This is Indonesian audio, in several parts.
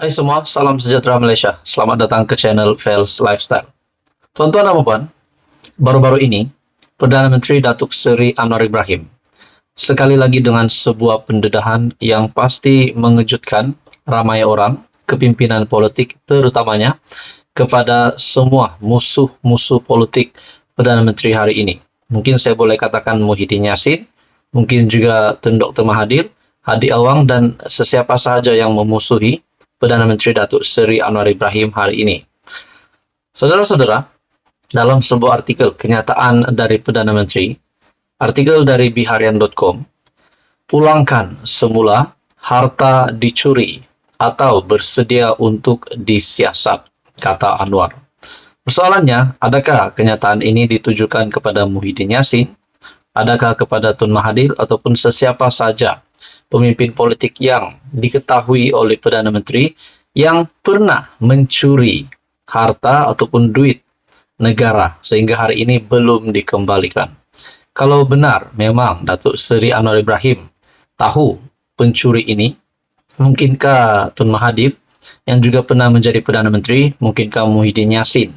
Hai semua, salam sejahtera Malaysia. Selamat datang ke channel Fels Lifestyle. Tuan-tuan dan puan, baru-baru ini, Perdana Menteri Datuk Seri Anwar Ibrahim sekali lagi dengan sebuah pendedahan yang pasti mengejutkan ramai orang, kepimpinan politik terutamanya, kepada semua musuh-musuh politik Perdana Menteri hari ini. Mungkin saya boleh katakan Muhyiddin Yassin, mungkin juga Tun Dr. Mahathir, Hadi Awang, dan sesiapa sahaja yang memusuhi Perdana Menteri Datuk Seri Anwar Ibrahim hari ini. Saudara-saudara, dalam sebuah artikel kenyataan dari Perdana Menteri, artikel dari biharian.com, pulangkan semula harta dicuri atau bersedia untuk disiasat, kata Anwar. Persoalannya, adakah kenyataan ini ditujukan kepada Muhyiddin Yassin, adakah kepada Tun Mahathir, ataupun sesiapa saja pemimpin politik yang diketahui oleh Perdana Menteri yang pernah mencuri harta ataupun duit negara sehingga hari ini belum dikembalikan. Kalau benar memang Datuk Seri Anwar Ibrahim tahu pencuri ini, mungkinkah Tun Mahathir yang juga pernah menjadi Perdana Menteri, mungkinkah Muhyiddin Yassin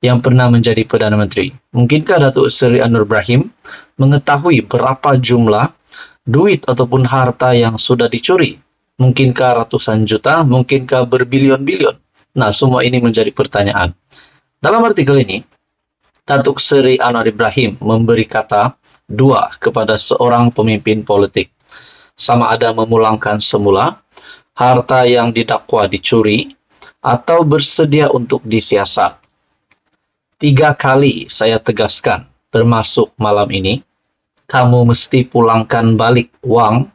yang pernah menjadi Perdana Menteri, mungkinkah Datuk Seri Anwar Ibrahim mengetahui berapa jumlah duit ataupun harta yang sudah dicuri? Mungkinkah ratusan juta, mungkinkah berbilion-bilion? Nah, semua ini menjadi pertanyaan. Dalam artikel ini, Datuk Seri Anwar Ibrahim memberi kata dua kepada seorang pemimpin politik. Sama ada memulangkan semula harta yang didakwa dicuri atau bersedia untuk disiasat. 3 kali saya tegaskan, termasuk malam ini, kamu mesti pulangkan balik uang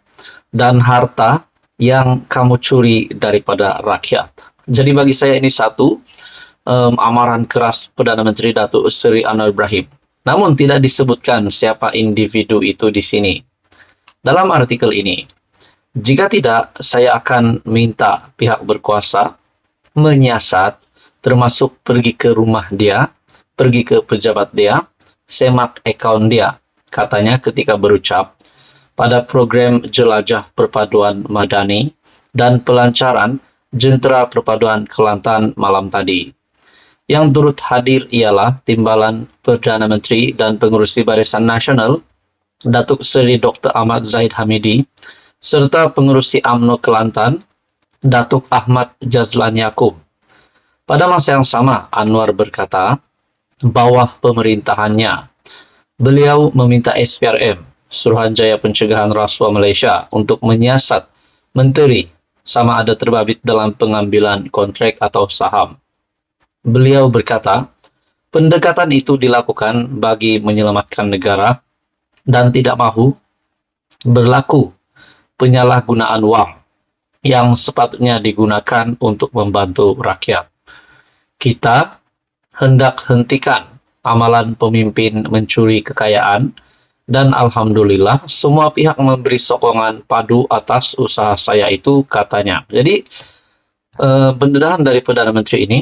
dan harta yang kamu curi daripada rakyat. Jadi bagi saya ini satu amaran keras Perdana Menteri Datuk Seri Anwar Ibrahim. Namun tidak disebutkan siapa individu itu di sini. Dalam artikel ini, jika tidak, saya akan minta pihak berkuasa menyiasat, termasuk pergi ke rumah dia, pergi ke pejabat dia, semak akaun dia, katanya ketika berucap pada program Jelajah Perpaduan Madani dan pelancaran Jentera Perpaduan Kelantan malam tadi. Yang turut hadir ialah Timbalan Perdana Menteri dan Pengerusi Barisan Nasional Datuk Seri Dr. Ahmad Zahid Hamidi serta Pengerusi UMNO Kelantan Datuk Ahmad Jazlan Yaakob. Pada masa yang sama, Anwar berkata, bawah pemerintahannya, beliau meminta SPRM, Suruhanjaya Pencegahan Rasuah Malaysia, untuk menyiasat menteri sama ada terbabit dalam pengambilan kontrak atau saham. Beliau berkata, pendekatan itu dilakukan bagi menyelamatkan negara dan tidak mahu berlaku penyalahgunaan wang yang sepatutnya digunakan untuk membantu rakyat. Kita hendak hentikan amalan pemimpin mencuri kekayaan, dan alhamdulillah semua pihak memberi sokongan padu atas usaha saya itu, katanya. Jadi pendedahan dari Perdana Menteri ini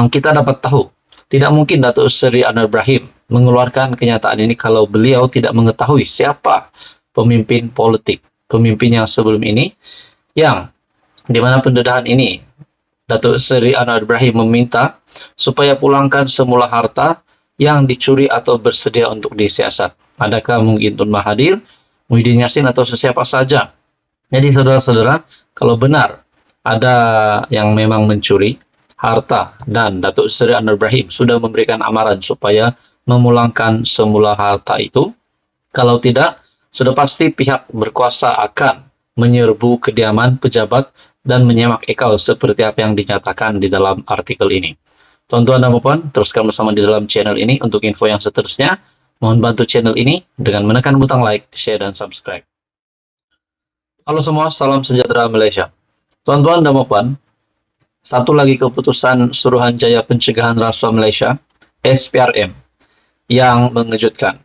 kita dapat tahu tidak mungkin Datuk Seri Anwar Ibrahim mengeluarkan kenyataan ini kalau beliau tidak mengetahui siapa pemimpin politik, pemimpin yang sebelum ini, yang dimana pendedahan ini Datuk Seri Anwar Ibrahim meminta supaya pulangkan semula harta yang dicuri atau bersedia untuk disiasat. Adakah mungkin Tun Mahathir, Muhyiddin Yassin, atau sesiapa saja? Jadi saudara-saudara, kalau benar ada yang memang mencuri harta dan Datuk Seri Anwar Ibrahim sudah memberikan amaran supaya memulangkan semula harta itu, kalau tidak, sudah pasti pihak berkuasa akan menyerbu kediaman pejabat dan menyemak akaun seperti apa yang dinyatakan di dalam artikel ini. Tuan-tuan dan puan, teruskan bersama di dalam channel ini untuk info yang seterusnya. Mohon bantu channel ini dengan menekan butang like, share, dan subscribe. Halo semua, salam sejahtera Malaysia. Tuan-tuan dan puan, satu lagi keputusan Suruhanjaya Pencegahan Rasuah Malaysia, SPRM, yang mengejutkan.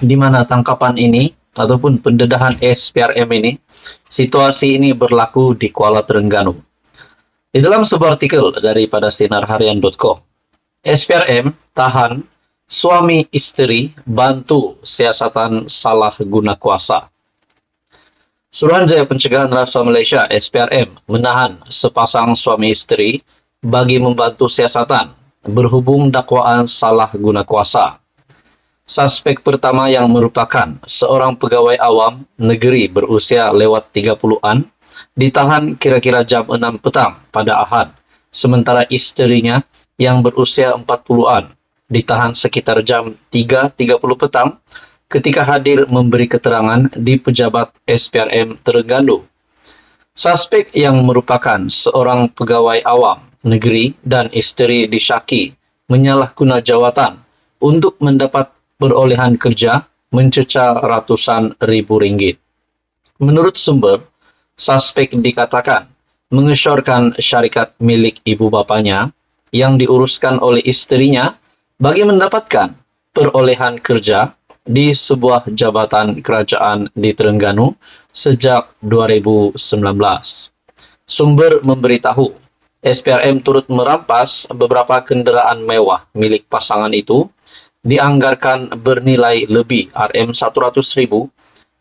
Di mana tangkapan ini ataupun pendedahan SPRM ini, situasi ini berlaku di Kuala Terengganu. Di dalam sebuah artikel daripada sinarharian.com, SPRM tahan suami istri bantu siasatan salah guna kuasa. Suruhanjaya Pencegahan Rasuah Malaysia (SPRM) menahan sepasang suami isteri bagi membantu siasatan berhubung dakwaan salah guna kuasa. Suspek pertama yang merupakan seorang pegawai awam negeri berusia lewat 30-an ditahan kira-kira jam 6 petang pada Ahad, sementara isterinya yang berusia 40-an ditahan sekitar jam 3.30 petang ketika hadir memberi keterangan di pejabat SPRM Terengganu. Suspek yang merupakan seorang pegawai awam negeri dan isteri disyaki menyalahguna jawatan untuk mendapat perolehan kerja mencecah ratusan ribu ringgit. Menurut sumber, suspek dikatakan mengesyorkan syarikat milik ibu bapanya yang diuruskan oleh isterinya bagi mendapatkan perolehan kerja di sebuah jabatan kerajaan di Terengganu sejak 2019. Sumber memberitahu, SPRM turut merampas beberapa kenderaan mewah milik pasangan itu dianggarkan bernilai lebih RM100,000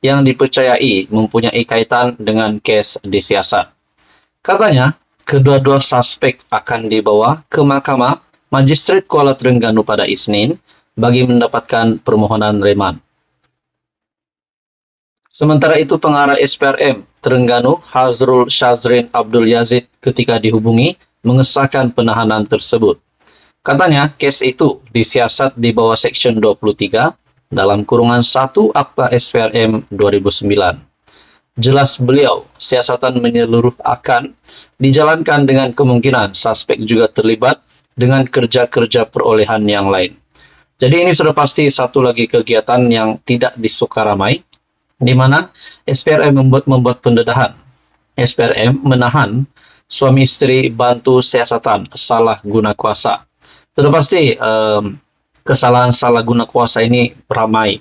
yang dipercayai mempunyai kaitan dengan kes disiasat. Katanya, kedua-dua suspek akan dibawa ke Mahkamah Magistrate Kuala Terengganu pada Isnin bagi mendapatkan permohonan reman. Sementara itu, pengarah SPRM Terengganu Hazrul Shazrin Abdul Yazid ketika dihubungi mengesahkan penahanan tersebut. Katanya, kes itu disiasat di bawah Seksyen 23 dalam kurungan 1 Akta SPRM 2009. Jelas beliau, siasatan menyeluruh akan dijalankan dengan kemungkinan suspek juga terlibat dengan kerja-kerja perolehan yang lain. Jadi ini sudah pasti satu lagi kegiatan yang tidak disuka ramai, di mana SPRM membuat pendedahan. SPRM menahan suami isteri bantu siasatan salah guna kuasa. Sudah pasti kesalahan salah guna kuasa ini ramai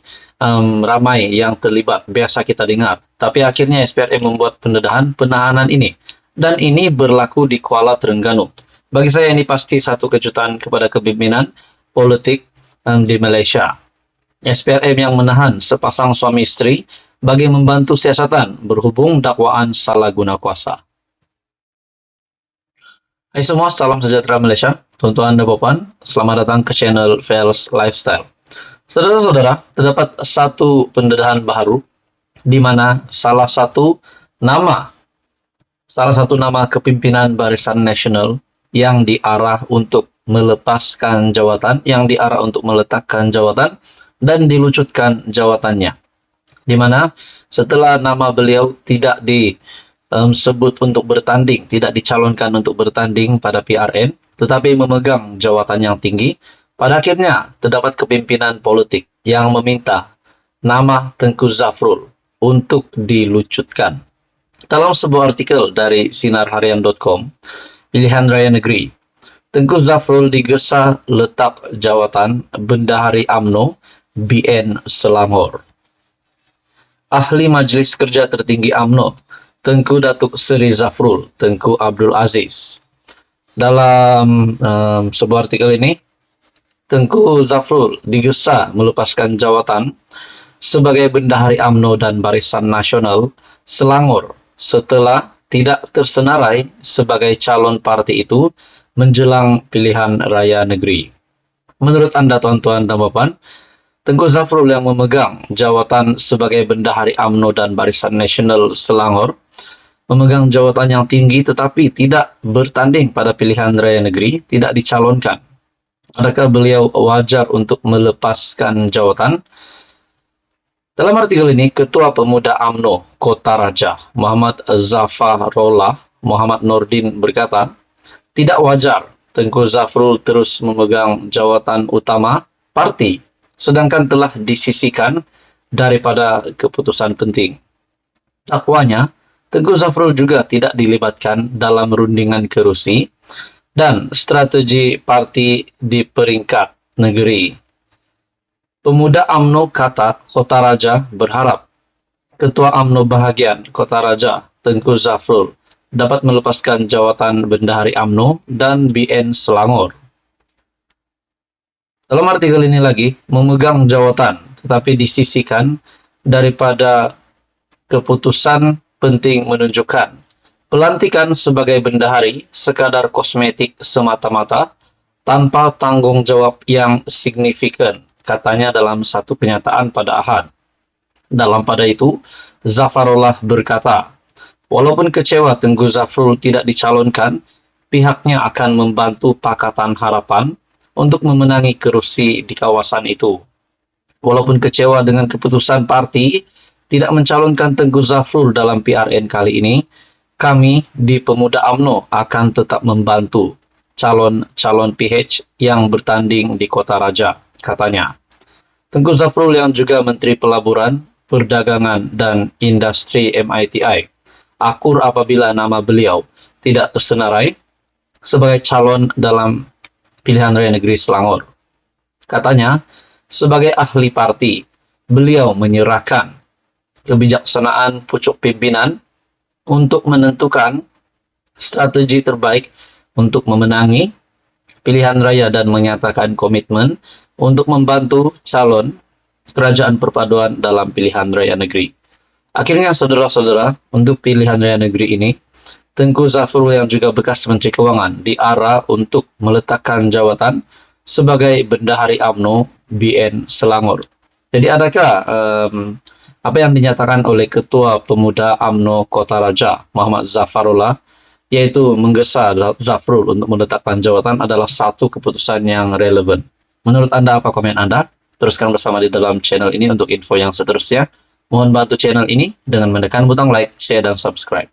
yang terlibat, biasa kita dengar. Tapi akhirnya SPRM membuat penahanan ini. Dan ini berlaku di Kuala Terengganu. Bagi saya ini pasti satu kejutan kepada kepimpinan politik di Malaysia. SPRM yang menahan sepasang suami isteri bagi membantu siasatan berhubung dakwaan salah guna kuasa. Hai semua, salam sejahtera Malaysia. Tuan-tuan dan puan, selamat datang ke channel Fels Lifestyle. Saudara-saudara, terdapat satu pendedahan baru di mana salah satu nama kepimpinan Barisan Nasional yang diarah untuk melepaskan jawatan, yang diarah untuk meletakkan jawatan dan dilucutkan jawatannya. Di mana setelah nama beliau tidak disebut untuk bertanding, tidak dicalonkan untuk bertanding pada PRN, tetapi memegang jawatan yang tinggi, pada akhirnya terdapat kepimpinan politik yang meminta nama Tengku Zafrul untuk dilucutkan. Dalam sebuah artikel dari sinarharian.com, Pilihan Raya Negeri, Tengku Zafrul digesa letak jawatan Bendahari UMNO BN Selangor. Ahli Majlis Kerja Tertinggi UMNO, Tengku Datuk Seri Zafrul Tengku Abdul Aziz. Dalam sebuah artikel ini, Tengku Zafrul digesa melepaskan jawatan sebagai Bendahari UMNO dan Barisan Nasional Selangor setelah tidak tersenarai sebagai calon parti itu menjelang pilihan raya negeri. Menurut Anda, tuan-tuan dan puan, Tengku Zafrul yang memegang jawatan sebagai Bendahari UMNO dan Barisan Nasional Selangor memegang jawatan yang tinggi tetapi tidak bertanding pada pilihan raya negeri, tidak dicalonkan. Adakah beliau wajar untuk melepaskan jawatan? Dalam artikel ini, Ketua Pemuda UMNO Kota Raja Muhammad Zafarullah Muhammad Nordin berkata, tidak wajar Tengku Zafrul terus memegang jawatan utama parti sedangkan telah disisihkan daripada keputusan penting. Dakwanya, Tengku Zafrul juga tidak dilibatkan dalam rundingan kerusi dan strategi parti di peringkat negeri. Pemuda UMNO Kota Raja berharap Ketua UMNO Bahagian Kota Raja Tengku Zafrul dapat melepaskan jawatan Bendahari UMNO dan BN Selangor. Dalam artikel ini lagi, memegang jawatan tetapi disisihkan daripada keputusan penting menunjukkan pelantikan sebagai bendahari sekadar kosmetik semata-mata tanpa tanggung jawab yang signifikan, katanya dalam satu kenyataan pada Ahad. Pada itu, Zafarullah berkata, walaupun kecewa Tengku Zafrul tidak dicalonkan, pihaknya akan membantu Pakatan Harapan untuk memenangi kursi di kawasan itu. Walaupun kecewa dengan keputusan parti tidak mencalonkan Tengku Zafrul dalam PRN kali ini, kami di Pemuda UMNO akan tetap membantu calon-calon PH yang bertanding di Kota Raja, katanya. Tengku Zafrul yang juga Menteri Pelaburan, Perdagangan, dan Industri MITI, akur apabila nama beliau tidak tersenarai sebagai calon dalam pilihan raya negeri Selangor. Katanya, sebagai ahli parti, beliau menyerahkan kebijaksanaan pucuk pimpinan untuk menentukan strategi terbaik untuk memenangi pilihan raya dan menyatakan komitmen untuk membantu calon kerajaan perpaduan dalam pilihan raya negeri. Akhirnya, saudara-saudara, untuk pilihan raya negeri ini, Tengku Zafrul yang juga bekas Menteri Keuangan diarah untuk meletakkan jawatan sebagai Bendahari UMNO BN Selangor. Jadi adakah apa yang dinyatakan oleh Ketua Pemuda UMNO Kota Raja, Muhammad Zafarullah, yaitu menggesa Zafrul untuk meletakkan jawatan adalah satu keputusan yang relevan. Menurut Anda, apa komen Anda? Teruskan bersama di dalam channel ini untuk info yang seterusnya. Mohon bantu channel ini dengan menekan butang like, share, dan subscribe.